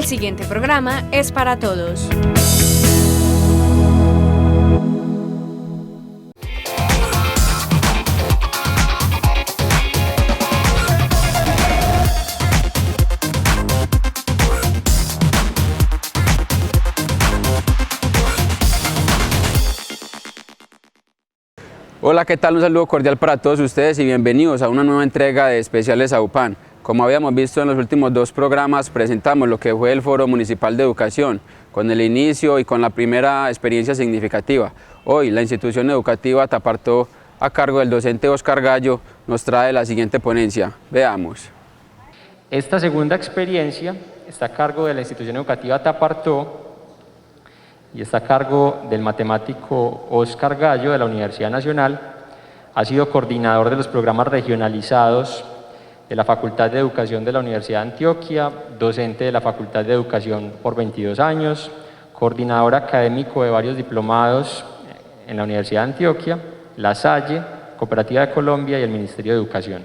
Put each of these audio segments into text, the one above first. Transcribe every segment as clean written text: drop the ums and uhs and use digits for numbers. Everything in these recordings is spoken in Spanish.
siguiente programa es para todos. Hola, ¿qué tal? Un saludo cordial para todos ustedes y bienvenidos a una nueva entrega de Especiales AUPAN. Como habíamos visto en los últimos dos programas, presentamos lo que fue el Foro Municipal de Educación, con el inicio y con la primera experiencia significativa. Hoy, la institución educativa Tapartó, a cargo del docente Oscar Gallo, nos trae la siguiente ponencia. Veamos. Esta segunda experiencia está a cargo de la institución educativa Tapartó y está a cargo del matemático Oscar Gallo de la Universidad Nacional. Ha sido coordinador de los programas regionalizados de la Facultad de Educación de la Universidad de Antioquia, docente de la Facultad de Educación por 22 años, coordinador académico de varios diplomados en la Universidad de Antioquia, La Salle, Cooperativa de Colombia y el Ministerio de Educación.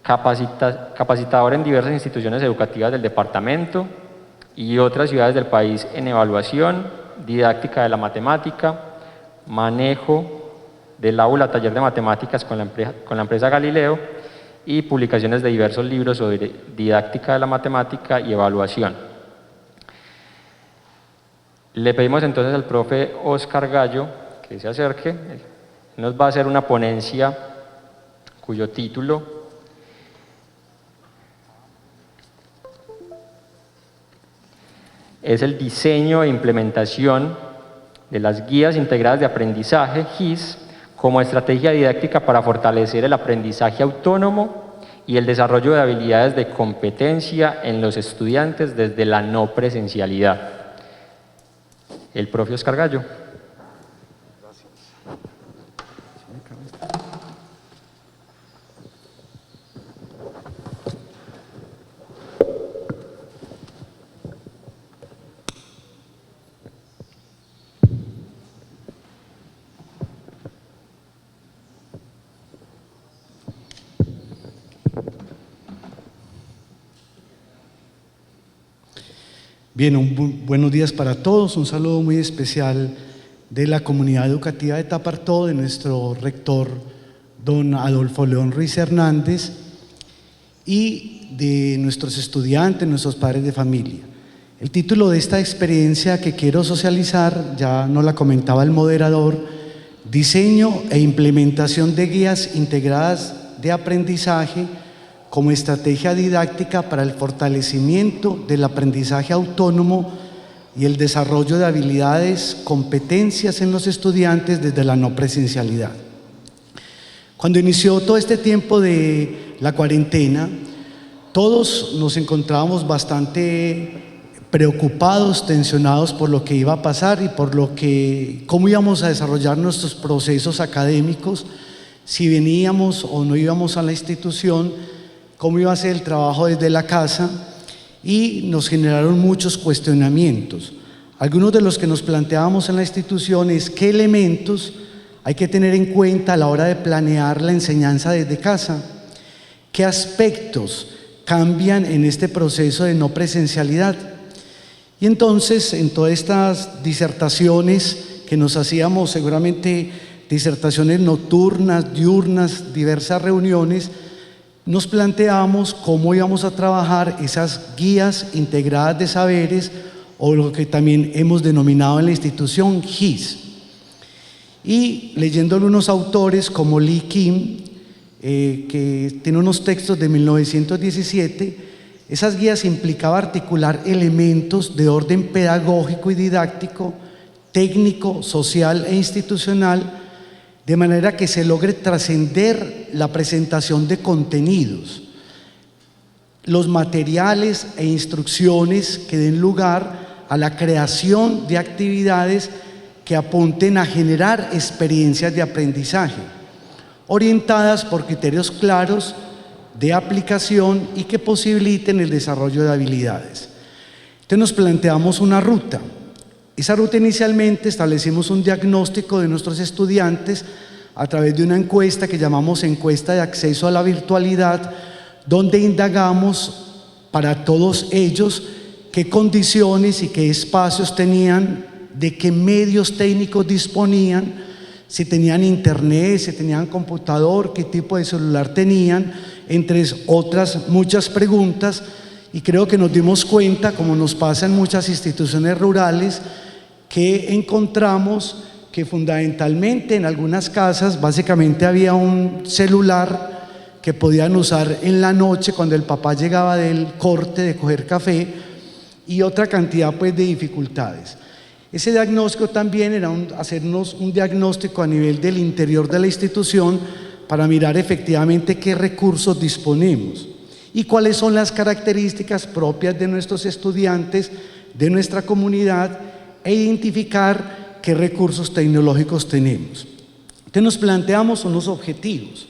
Capacitador en diversas instituciones educativas del departamento y otras ciudades del país en evaluación, didáctica de la matemática, manejo del aula taller de matemáticas con la empresa Galileo y publicaciones de diversos libros sobre didáctica de la matemática y evaluación. Le pedimos entonces al profe Oscar Gallo que se acerque. Nos va a hacer una ponencia cuyo título es el diseño e implementación de las guías integradas de aprendizaje, GIS, como estrategia didáctica para fortalecer el aprendizaje autónomo y el desarrollo de habilidades de competencia en los estudiantes desde la no presencialidad. El profe Oscar Gallo. Bien, buenos días para todos, un saludo muy especial de la comunidad educativa de Tapartó, de nuestro rector, don Adolfo León Ruiz Hernández, y de nuestros estudiantes, nuestros padres de familia. El título de esta experiencia que quiero socializar, ya nos la comentaba el moderador, diseño e implementación de guías integradas de aprendizaje como estrategia didáctica para el fortalecimiento del aprendizaje autónomo y el desarrollo de habilidades, competencias en los estudiantes desde la no presencialidad. Cuando inició todo este tiempo de la cuarentena, todos nos encontrábamos bastante preocupados, tensionados por lo que iba a pasar y por cómo íbamos a desarrollar nuestros procesos académicos, si veníamos o no íbamos a la institución, cómo iba a ser el trabajo desde la casa, y nos generaron muchos cuestionamientos. Algunos de los que nos planteábamos en la institución es qué elementos hay que tener en cuenta a la hora de planear la enseñanza desde casa, qué aspectos cambian en este proceso de no presencialidad. Y entonces, en todas estas disertaciones que nos hacíamos, seguramente disertaciones nocturnas, diurnas, diversas reuniones, nos planteamos cómo íbamos a trabajar esas guías integradas de saberes, o lo que también hemos denominado en la institución GIS. Y leyendo algunos autores como Lee Kim, que tiene unos textos de 1917, esas guías implicaban articular elementos de orden pedagógico y didáctico, técnico, social e institucional, de manera que se logre trascender la presentación de contenidos, los materiales e instrucciones que den lugar a la creación de actividades que apunten a generar experiencias de aprendizaje, orientadas por criterios claros de aplicación y que posibiliten el desarrollo de habilidades. Entonces nos planteamos una ruta. Esa ruta inicialmente establecimos un diagnóstico de nuestros estudiantes a través de una encuesta que llamamos encuesta de acceso a la virtualidad, donde indagamos para todos ellos qué condiciones y qué espacios tenían, de qué medios técnicos disponían, si tenían internet, si tenían computador, qué tipo de celular tenían, entre otras muchas preguntas. Y creo que nos dimos cuenta, como nos pasa en muchas instituciones rurales, que encontramos que fundamentalmente en algunas casas básicamente había un celular que podían usar en la noche cuando el papá llegaba del corte de coger café, y otra cantidad pues de dificultades. Ese diagnóstico también era hacernos un diagnóstico a nivel del interior de la institución para mirar efectivamente qué recursos disponemos y cuáles son las características propias de nuestros estudiantes, de nuestra comunidad, e identificar qué recursos tecnológicos tenemos. Entonces nos planteamos unos objetivos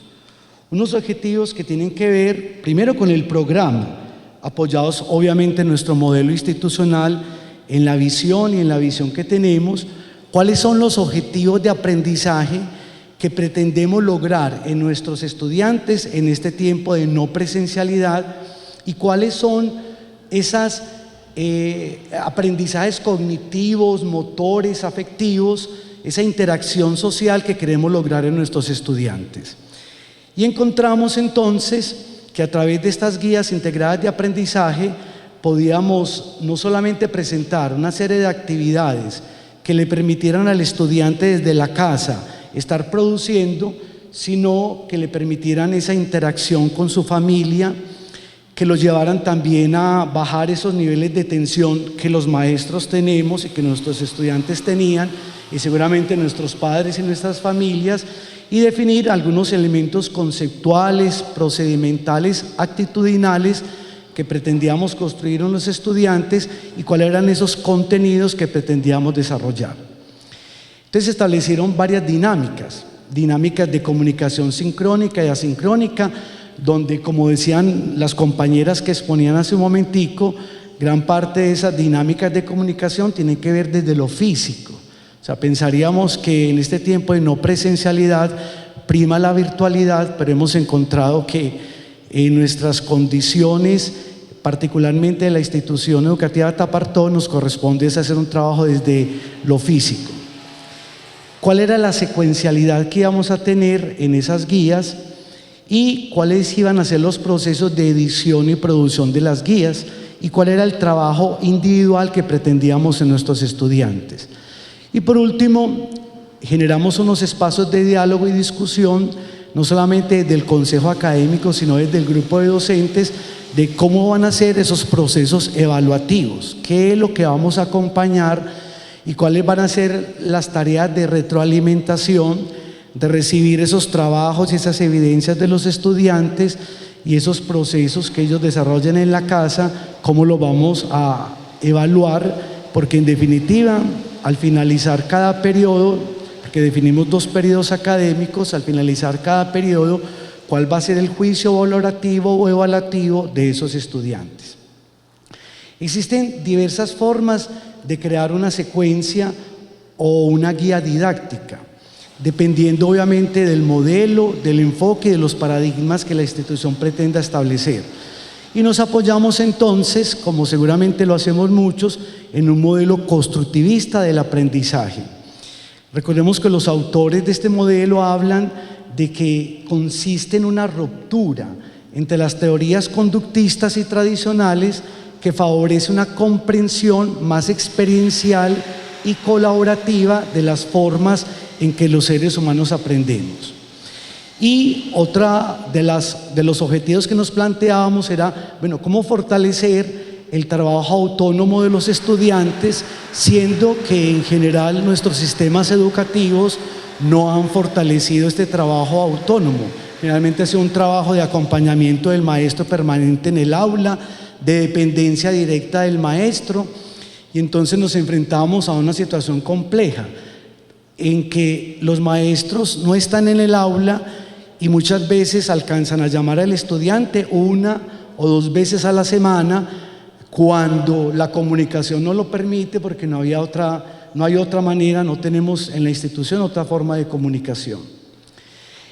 que tienen que ver primero con el programa, apoyados obviamente en nuestro modelo institucional, en la visión y en la visión que tenemos, cuáles son los objetivos de aprendizaje que pretendemos lograr en nuestros estudiantes en este tiempo de no presencialidad, y cuáles son esas aprendizajes cognitivos, motores, afectivos, esa interacción social que queremos lograr en nuestros estudiantes. Y encontramos entonces que a través de estas guías integradas de aprendizaje podíamos no solamente presentar una serie de actividades que le permitieran al estudiante desde la casa estar produciendo, sino que le permitieran esa interacción con su familia, que los llevaran también a bajar esos niveles de tensión que los maestros tenemos y que nuestros estudiantes tenían, y seguramente nuestros padres y nuestras familias, y definir algunos elementos conceptuales, procedimentales, actitudinales que pretendíamos construir en los estudiantes y cuáles eran esos contenidos que pretendíamos desarrollar. Entonces se establecieron varias dinámicas de comunicación sincrónica y asincrónica, donde, como decían las compañeras que exponían hace un momentico, gran parte de esas dinámicas de comunicación tienen que ver desde lo físico. O sea, pensaríamos que en este tiempo de no presencialidad prima la virtualidad, pero hemos encontrado que en nuestras condiciones, particularmente de la institución educativa Tapartó, nos corresponde hacer un trabajo desde lo físico. ¿Cuál era la secuencialidad que íbamos a tener en esas guías y cuáles iban a ser los procesos de edición y producción de las guías y cuál era el trabajo individual que pretendíamos en nuestros estudiantes? Y por último, generamos unos espacios de diálogo y discusión, no solamente desde el consejo académico, sino desde el grupo de docentes, de cómo van a ser esos procesos evaluativos, qué es lo que vamos a acompañar y cuáles van a ser las tareas de retroalimentación, de recibir esos trabajos y esas evidencias de los estudiantes y esos procesos que ellos desarrollan en la casa, cómo lo vamos a evaluar, porque en definitiva, al finalizar cada periodo, porque definimos 2 periodos académicos, al finalizar cada periodo, cuál va a ser el juicio valorativo o evaluativo de esos estudiantes. Existen diversas formas de crear una secuencia o una guía didáctica, dependiendo obviamente del modelo, del enfoque y de los paradigmas que la institución pretenda establecer. Y nos apoyamos entonces, como seguramente lo hacemos muchos, en un modelo constructivista del aprendizaje. Recordemos que los autores de este modelo hablan de que consiste en una ruptura entre las teorías conductistas y tradicionales que favorece una comprensión más experiencial y colaborativa de las formas en que los seres humanos aprendemos. Y otra de los objetivos que nos planteábamos era, bueno, cómo fortalecer el trabajo autónomo de los estudiantes, siendo que en general nuestros sistemas educativos no han fortalecido este trabajo autónomo. Generalmente ha sido un trabajo de acompañamiento del maestro permanente en el aula, de dependencia directa del maestro, y entonces nos enfrentamos a una situación compleja en que los maestros no están en el aula y muchas veces alcanzan a llamar al estudiante 1 o 2 veces a la semana cuando la comunicación no lo permite, porque no hay otra manera, no tenemos en la institución otra forma de comunicación.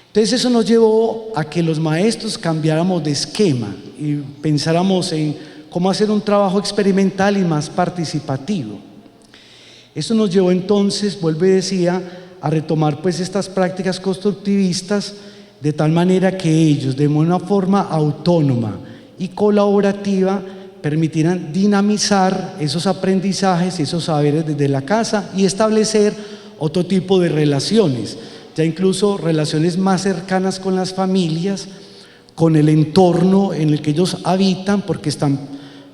Entonces eso nos llevó a que los maestros cambiáramos de esquema y pensáramos en cómo hacer un trabajo experimental y más participativo. Esto nos llevó entonces, vuelvo y decía, a retomar pues estas prácticas constructivistas de tal manera que ellos, de una forma autónoma y colaborativa, permitieran dinamizar esos aprendizajes y esos saberes desde la casa y establecer otro tipo de relaciones, ya incluso relaciones más cercanas con las familias, con el entorno en el que ellos habitan, porque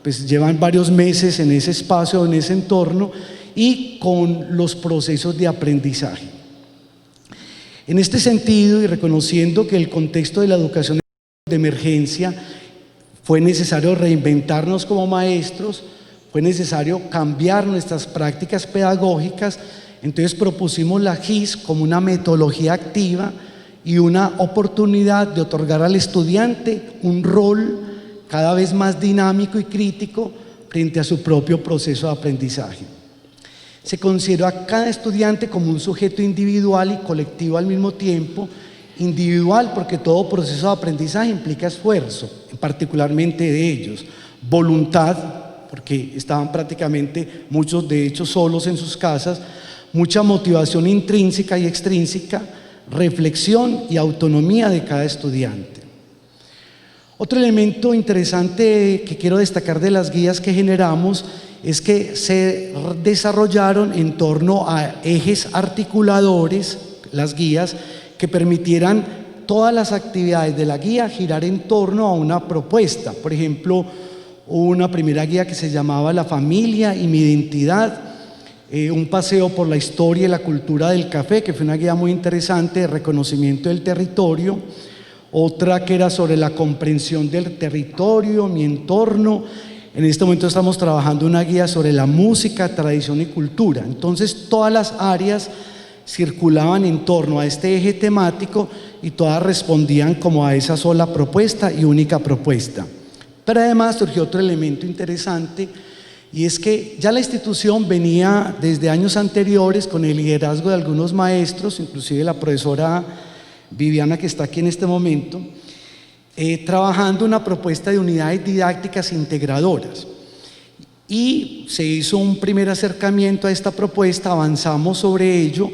pues llevan varios meses en ese espacio, en ese entorno, y con los procesos de aprendizaje. En este sentido, y reconociendo que el contexto de la educación de emergencia fue necesario reinventarnos como maestros, fue necesario cambiar nuestras prácticas pedagógicas, entonces propusimos la GIS como una metodología activa y una oportunidad de otorgar al estudiante un rol cada vez más dinámico y crítico frente a su propio proceso de aprendizaje. Se consideró a cada estudiante como un sujeto individual y colectivo al mismo tiempo. Individual porque todo proceso de aprendizaje implica esfuerzo, particularmente de ellos, voluntad, porque estaban prácticamente muchos de hecho solos en sus casas, mucha motivación intrínseca y extrínseca, reflexión y autonomía de cada estudiante. Otro elemento interesante que quiero destacar de las guías que generamos es que se desarrollaron en torno a ejes articuladores, las guías, que permitieran todas las actividades de la guía girar en torno a una propuesta. Por ejemplo, una primera guía que se llamaba La familia y mi identidad, un paseo por la historia y la cultura del café, que fue una guía muy interesante de reconocimiento del territorio. Otra que era sobre la comprensión del territorio, mi entorno. En este momento estamos trabajando una guía sobre la música, tradición y cultura. Entonces todas las áreas circulaban en torno a este eje temático y todas respondían como a esa sola propuesta y única propuesta. Pero además surgió otro elemento interesante, y es que ya la institución venía desde años anteriores con el liderazgo de algunos maestros, inclusive la profesora Viviana, que está aquí en este momento, trabajando una propuesta de unidades didácticas integradoras. Y se hizo un primer acercamiento a esta propuesta, avanzamos sobre ello,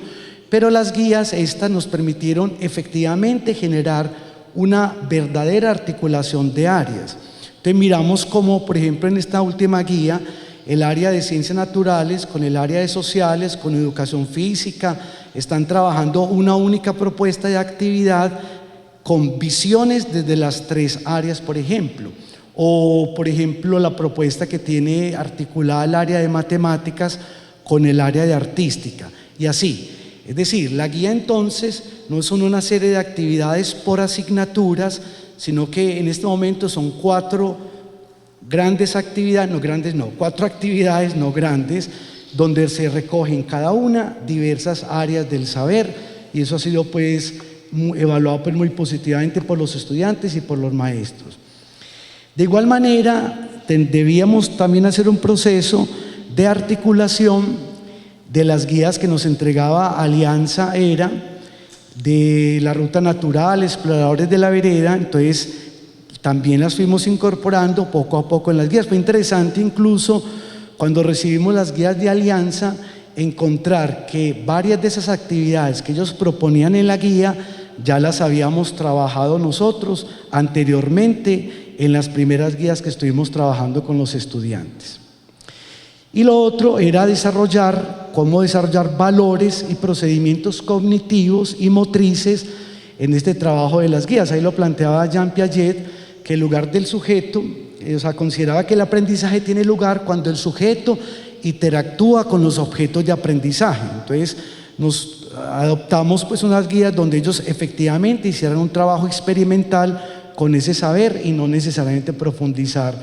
pero las guías estas nos permitieron efectivamente generar una verdadera articulación de áreas. Entonces miramos cómo, por ejemplo, en esta última guía, el área de ciencias naturales con el área de sociales, con educación física, están trabajando una única propuesta de actividad con visiones desde las tres áreas, por ejemplo. O, por ejemplo, la propuesta que tiene articulada el área de matemáticas con el área de artística, y así. Es decir, la guía entonces no son una serie de actividades por asignaturas, sino que en este momento son cuatro actividades no grandes, donde se recogen cada una diversas áreas del saber, y eso ha sido pues evaluado pues muy positivamente por los estudiantes y por los maestros. De igual manera, debíamos también hacer un proceso de articulación de las guías que nos entregaba Alianza ERA, de la Ruta Natural, Exploradores de la Vereda. Entonces también las fuimos incorporando poco a poco en las guías. Fue interesante incluso cuando recibimos las guías de Alianza encontrar que varias de esas actividades que ellos proponían en la guía ya las habíamos trabajado nosotros anteriormente en las primeras guías que estuvimos trabajando con los estudiantes. Y lo otro era cómo desarrollar valores y procedimientos cognitivos y motrices en este trabajo de las guías. Ahí lo planteaba Jean Piaget, que el lugar del sujeto, consideraba que el aprendizaje tiene lugar cuando el sujeto interactúa con los objetos de aprendizaje. Entonces nos adoptamos pues unas guías donde ellos efectivamente hicieran un trabajo experimental con ese saber y no necesariamente profundizar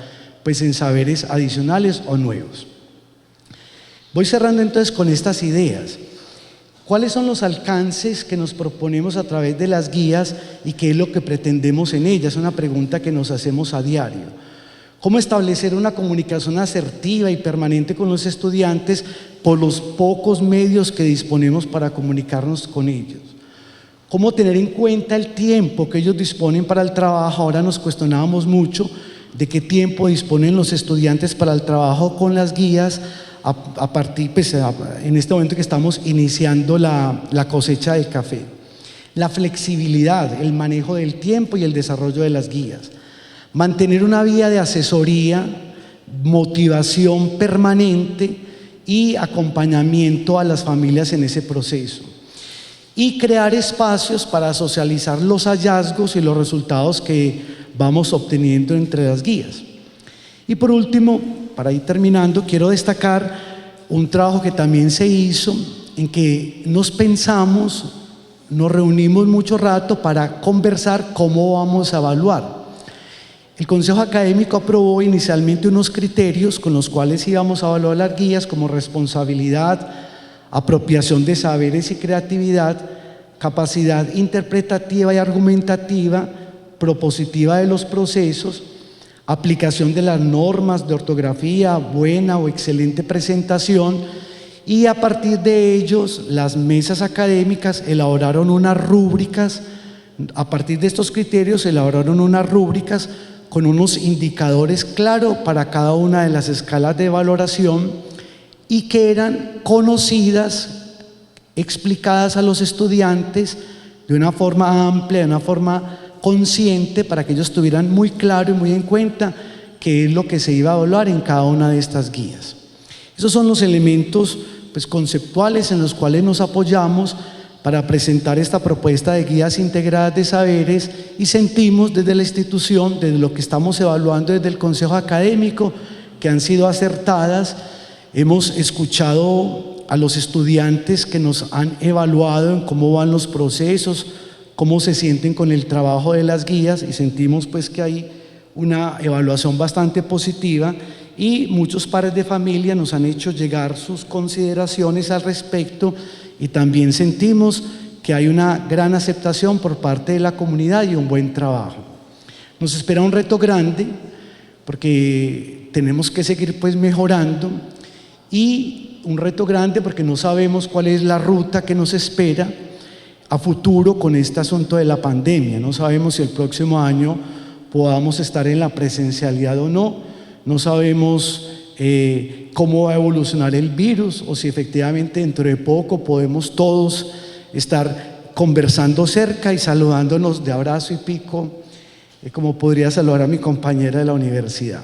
pues en saberes adicionales o nuevos. Voy cerrando entonces con estas ideas. ¿Cuáles son los alcances que nos proponemos a través de las guías y qué es lo que pretendemos en ellas? Es una pregunta que nos hacemos a diario. ¿Cómo establecer una comunicación asertiva y permanente con los estudiantes por los pocos medios que disponemos para comunicarnos con ellos? ¿Cómo tener en cuenta el tiempo que ellos disponen para el trabajo? Ahora nos cuestionábamos mucho de qué tiempo disponen los estudiantes para el trabajo con las guías a partir, pues, en este momento que estamos iniciando la cosecha del café. La flexibilidad, el manejo del tiempo y el desarrollo de las guías. Mantener una vía de asesoría, motivación permanente y acompañamiento a las familias en ese proceso. Y crear espacios para socializar los hallazgos y los resultados que vamos obteniendo entre las guías. Y por último, para ir terminando, quiero destacar un trabajo que también se hizo en que nos reunimos mucho rato para conversar cómo vamos a evaluar. El Consejo Académico aprobó inicialmente unos criterios con los cuales íbamos a evaluar las guías, como responsabilidad, apropiación de saberes y creatividad, capacidad interpretativa y argumentativa, propositiva de los procesos, aplicación de las normas de ortografía, buena o excelente presentación, y a partir de ellos las mesas académicas elaboraron unas rúbricas. A partir de estos criterios elaboraron unas rúbricas con unos indicadores claros para cada una de las escalas de valoración y que eran conocidas, explicadas a los estudiantes de una forma amplia, de una forma consciente, para que ellos tuvieran muy claro y muy en cuenta qué es lo que se iba a evaluar en cada una de estas guías. Esos son los elementos, pues, conceptuales en los cuales nos apoyamos para presentar esta propuesta de guías integradas de saberes, y sentimos desde la institución, desde lo que estamos evaluando desde el Consejo Académico, que han sido acertadas. Hemos escuchado a los estudiantes que nos han evaluado en cómo van los procesos, cómo se sienten con el trabajo de las guías, y sentimos pues que hay una evaluación bastante positiva, y muchos padres de familia nos han hecho llegar sus consideraciones al respecto, y también sentimos que hay una gran aceptación por parte de la comunidad y un buen trabajo. Nos espera un reto grande porque tenemos que seguir pues mejorando, y un reto grande porque no sabemos cuál es la ruta que nos espera a futuro con este asunto de la pandemia. No sabemos si el próximo año podamos estar en la presencialidad o no, no sabemos cómo va a evolucionar el virus, o si efectivamente dentro de poco podemos todos estar conversando cerca y saludándonos de abrazo y pico, como podría saludar a mi compañera de la universidad.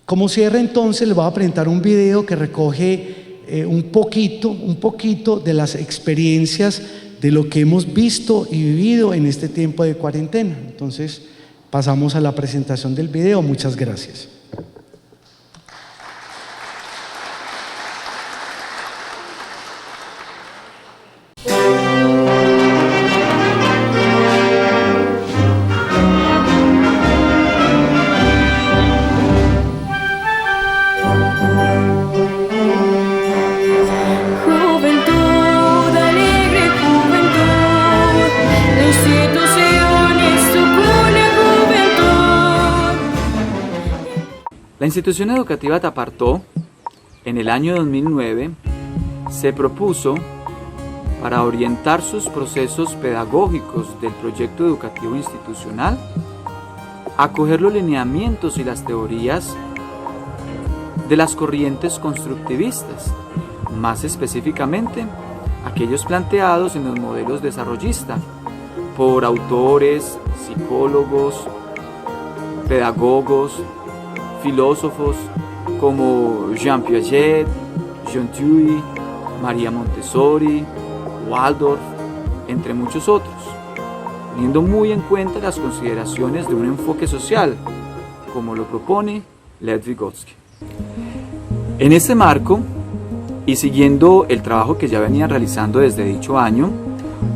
Como cierre, entonces, les voy a presentar un video que recoge un poquito de las experiencias de lo que hemos visto y vivido en este tiempo de cuarentena. Entonces, pasamos a la presentación del video. Muchas gracias. La institución educativa Tapartó, en el año 2009, se propuso, para orientar sus procesos pedagógicos del proyecto educativo institucional, acoger los lineamientos y las teorías de las corrientes constructivistas, más específicamente aquellos planteados en los modelos desarrollistas por autores, psicólogos, pedagogos, filósofos como Jean Piaget, John Dewey, María Montessori, Waldorf, entre muchos otros, teniendo muy en cuenta las consideraciones de un enfoque social, como lo propone Lev Vygotsky. En este marco, y siguiendo el trabajo que ya venían realizando desde dicho año,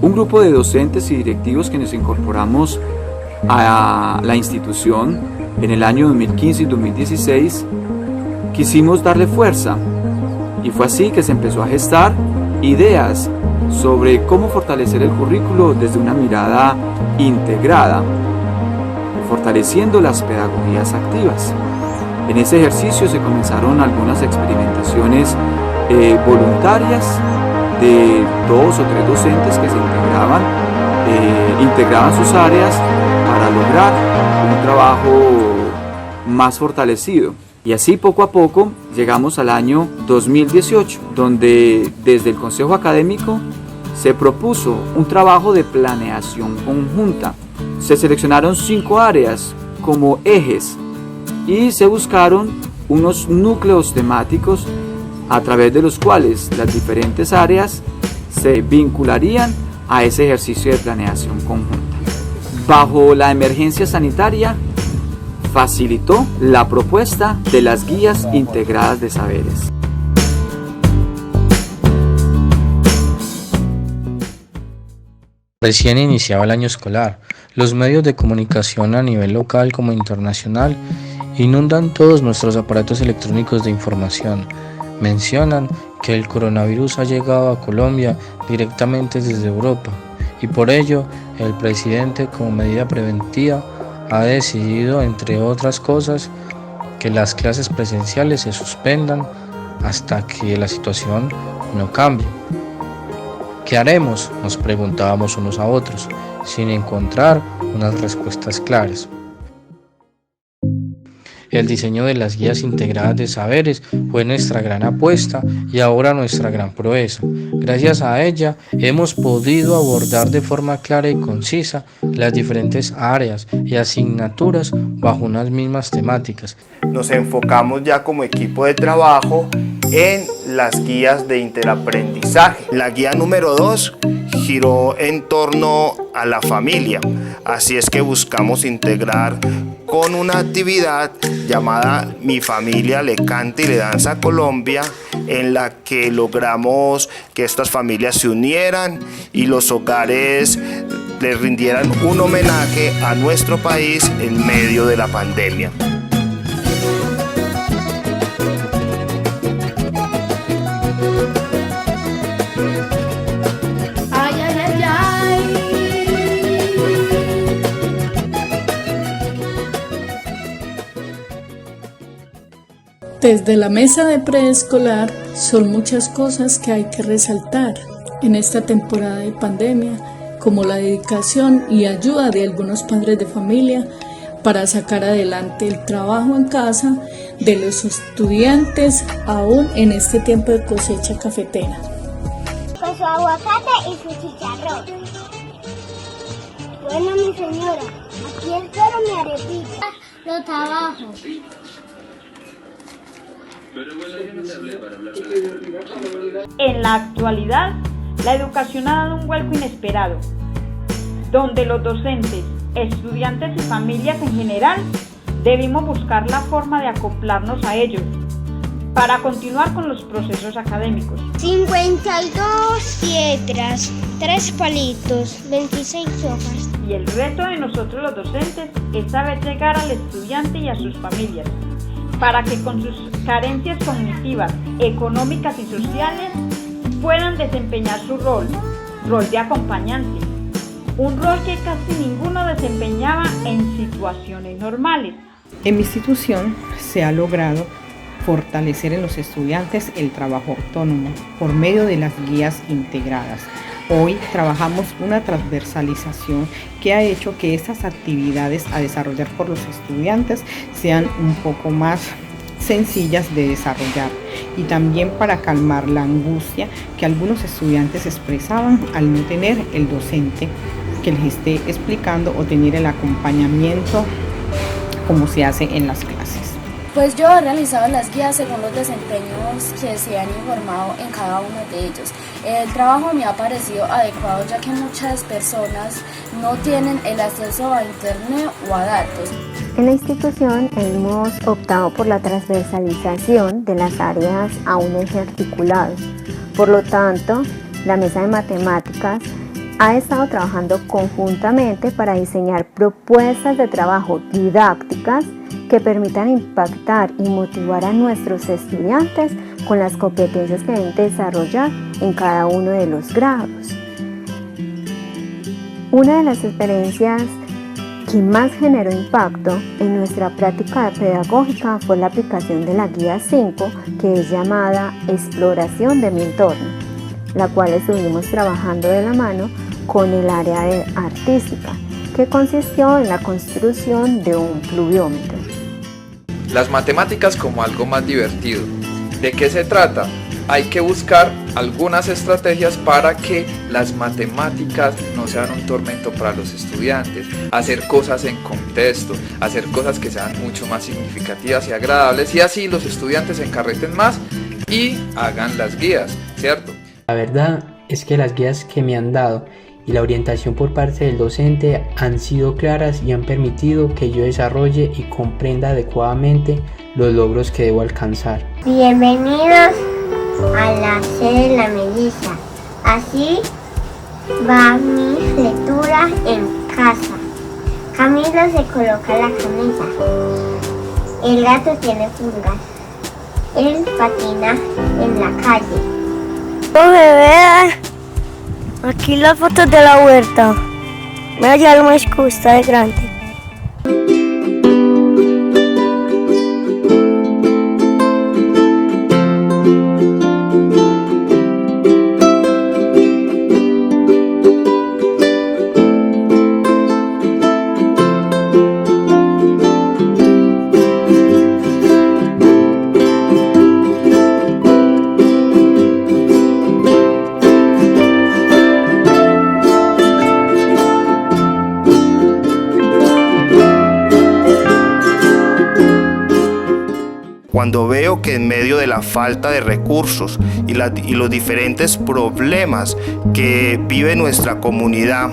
un grupo de docentes y directivos que nos incorporamos a la institución en el año 2015 y 2016, quisimos darle fuerza, y fue así que se empezó a gestar ideas sobre cómo fortalecer el currículo desde una mirada integrada, fortaleciendo las pedagogías activas. En ese ejercicio se comenzaron algunas experimentaciones voluntarias de 2 o 3 docentes que se integraban sus áreas para lograr un trabajo más fortalecido. Y así poco a poco llegamos al año 2018, donde desde el Consejo Académico se propuso un trabajo de planeación conjunta. Se seleccionaron 5 áreas como ejes y se buscaron unos núcleos temáticos a través de los cuales las diferentes áreas se vincularían a ese ejercicio de planeación conjunta. Bajo la emergencia sanitaria, facilitó la propuesta de las guías integradas de saberes. Recién iniciaba el año escolar. Los medios de comunicación a nivel local como internacional inundan todos nuestros aparatos electrónicos de información. Mencionan que el coronavirus ha llegado a Colombia directamente desde Europa y por ello el presidente, como medida preventiva, ha decidido, entre otras cosas, que las clases presenciales se suspendan hasta que la situación no cambie. ¿Qué haremos?, nos preguntábamos unos a otros, sin encontrar unas respuestas claras. El diseño de las guías integradas de saberes fue nuestra gran apuesta y ahora nuestra gran proeza. Gracias a ella hemos podido abordar de forma clara y concisa las diferentes áreas y asignaturas bajo unas mismas temáticas. Nos enfocamos ya como equipo de trabajo en las guías de interaprendizaje. La guía número 2 giró en torno a la familia, así es que buscamos integrar con una actividad llamada Mi Familia le canta y le danza a Colombia, en la que logramos que estas familias se unieran y los hogares le rindieran un homenaje a nuestro país en medio de la pandemia. Desde la mesa de preescolar son muchas cosas que hay que resaltar en esta temporada de pandemia, como la dedicación y ayuda de algunos padres de familia para sacar adelante el trabajo en casa de los estudiantes aún en este tiempo de cosecha cafetera. Con su aguacate y su chicharrón. Bueno, mi señora, aquí espero mi arepita. Lo trabajo. En la actualidad, la educación ha dado un vuelco inesperado, donde los docentes, estudiantes y familias en general debimos buscar la forma de acoplarnos a ellos para continuar con los procesos académicos. 52 piedras, 3 palitos, 26 hojas. Y el reto de nosotros los docentes es saber llegar al estudiante y a sus familias, para que con sus carencias cognitivas, económicas y sociales puedan desempeñar su rol de acompañante, un rol que casi ninguno desempeñaba en situaciones normales. En mi institución se ha logrado fortalecer en los estudiantes el trabajo autónomo por medio de las guías integradas. Hoy trabajamos una transversalización que ha hecho que estas actividades a desarrollar por los estudiantes sean un poco más sencillas de desarrollar y también para calmar la angustia que algunos estudiantes expresaban al no tener el docente que les esté explicando o tener el acompañamiento como se hace en las clases. Pues yo he realizado las guías según los desempeños que se han informado en cada uno de ellos. El trabajo me ha parecido adecuado ya que muchas personas no tienen el acceso a internet o a datos. En la institución hemos optado por la transversalización de las áreas a un eje articulado. Por lo tanto, la mesa de matemáticas ha estado trabajando conjuntamente para diseñar propuestas de trabajo didácticas que permitan impactar y motivar a nuestros estudiantes con las competencias que deben desarrollar en cada uno de los grados. Una de las experiencias que más generó impacto en nuestra práctica pedagógica fue la aplicación de la guía 5, que es llamada Exploración de mi entorno, la cual estuvimos trabajando de la mano con el área artística, que consistió en la construcción de un pluviómetro. las matemáticas como algo más divertido. ¿De qué se trata? Hay que buscar algunas estrategias para que las matemáticas no sean un tormento para los estudiantes, hacer cosas en contexto, hacer cosas que sean mucho más significativas y agradables, y así los estudiantes se encarreten más y hagan las guías, ¿cierto? La verdad es que las guías que me han dado y la orientación por parte del docente han sido claras y han permitido que yo desarrolle y comprenda adecuadamente los logros que debo alcanzar. Bienvenidos a la sede de la melliza. Así va mi lectura en casa. Camilo se coloca la camisa. El gato tiene pulgas. Él patina en la calle. Vean aquí las fotos de la huerta. Mira ya lo más que está de grande. Cuando veo que en medio de la falta de recursos y los diferentes problemas que vive nuestra comunidad,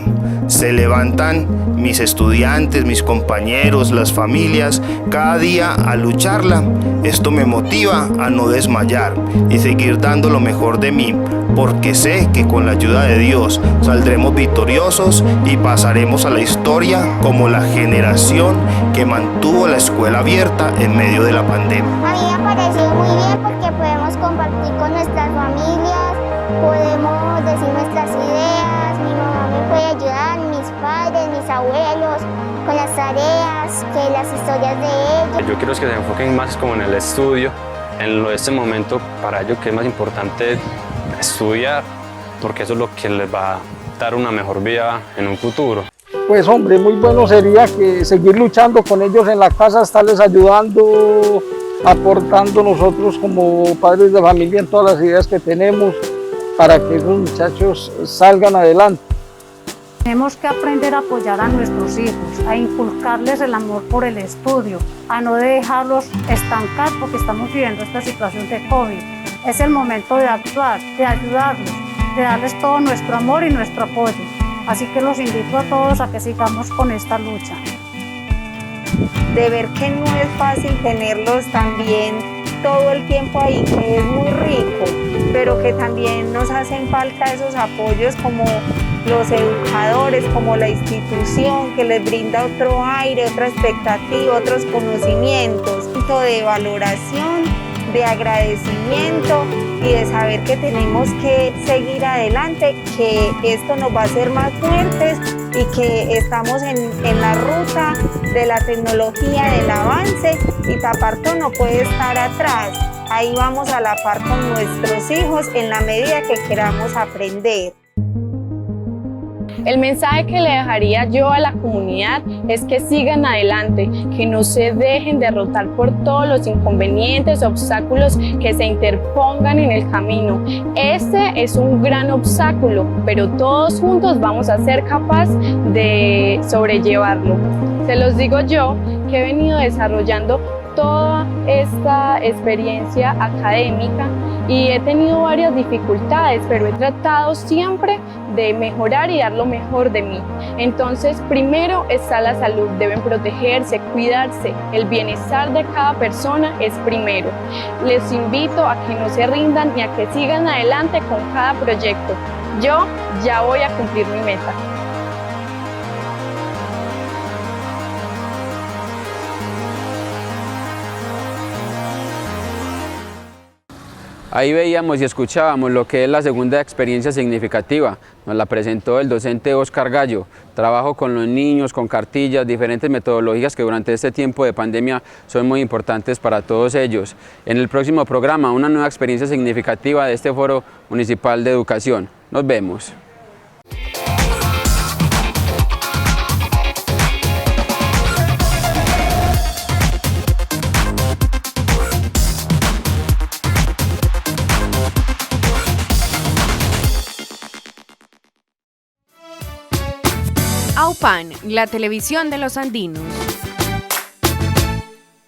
se levantan mis estudiantes, mis compañeros, las familias, cada día a lucharla, esto me motiva a no desmayar y seguir dando lo mejor de mí, porque sé que con la ayuda de Dios saldremos victoriosos y pasaremos a la historia como la generación que mantuvo la escuela abierta en medio de la pandemia. A mí me ha parecido muy bien porque podemos compartir con nuestras familias, podemos decir nuestras ideas, mi mamá me puede ayudar, mis padres, mis abuelos, con las tareas, que las historias de ellos. Yo quiero que se enfoquen más como en el estudio, en este momento para ellos que es más importante estudiar, porque eso es lo que les va a dar una mejor vida en un futuro. Pues hombre, muy bueno sería que seguir luchando con ellos en la casa, estarles ayudando, aportando nosotros como padres de familia en todas las ideas que tenemos para que esos muchachos salgan adelante. Tenemos que aprender a apoyar a nuestros hijos, a inculcarles el amor por el estudio, a no dejarlos estancar porque estamos viviendo esta situación de COVID. Es el momento de actuar, de ayudarlos, de darles todo nuestro amor y nuestro apoyo. Así que los invito a todos a que sigamos con esta lucha. De ver que no es fácil tenerlos también todo el tiempo ahí, que es muy rico, pero que también nos hacen falta esos apoyos como los educadores, como la institución que les brinda otro aire, otra expectativa, otros conocimientos, de valoración, de agradecimiento y de saber que tenemos que seguir adelante, que esto nos va a hacer más fuertes y que estamos en la ruta de la tecnología, del avance, y Tapartó no puede estar atrás. Ahí vamos a la par con nuestros hijos en la medida que queramos aprender. El mensaje que le dejaría yo a la comunidad es que sigan adelante, que no se dejen derrotar por todos los inconvenientes, obstáculos que se interpongan en el camino. Este es un gran obstáculo, pero todos juntos vamos a ser capaces de sobrellevarlo. Se los digo yo, que he venido desarrollando toda esta experiencia académica y he tenido varias dificultades, pero he tratado siempre de mejorar y dar lo mejor de mí. Entonces, primero está la salud, deben protegerse, cuidarse, el bienestar de cada persona es primero. Les invito a que no se rindan y a que sigan adelante con cada proyecto. Yo ya voy a cumplir mi meta. Ahí veíamos y escuchábamos lo que es la segunda experiencia significativa. Nos la presentó el docente Oscar Gallo. Trabajo con los niños, con cartillas, diferentes metodologías que durante este tiempo de pandemia son muy importantes para todos ellos. En el próximo programa, una nueva experiencia significativa de este Foro Municipal de Educación. Nos vemos. AUPAN, la televisión de los andinos.